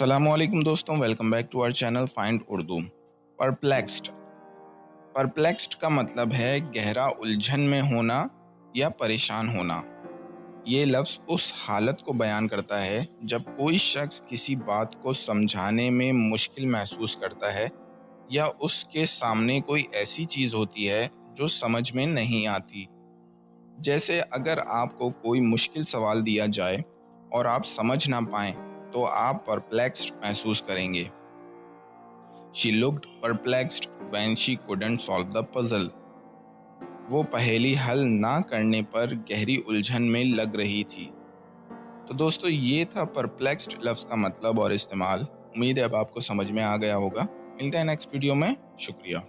अस्सलामुअलैकुम दोस्तों, welcome back to our channel find Urdu. Perplexed. Perplexed का मतलब है गहरा उलझन में होना या परेशान होना। ये लफ्ज़ उस हालत को बयान करता है जब कोई शख्स किसी बात को समझाने में मुश्किल महसूस करता है या उसके सामने कोई ऐसी चीज़ होती है जो समझ में नहीं आती। जैसे अगर आपको कोई मुश्किल सवाल दिया जाए और आप समझ ना पाएं, तो आप परप्लेक्स्ड महसूस करेंगे। She looked perplexed when she couldn't solve the puzzle. वो पहेली हल ना करने पर गहरी उलझन में लग रही थी। तो दोस्तों, ये था परप्लेक्स्ड लफ्ज़ का मतलब और इस्तेमाल। उम्मीद है अब आपको समझ में आ गया होगा। मिलते हैं नेक्स्ट वीडियो में। शुक्रिया।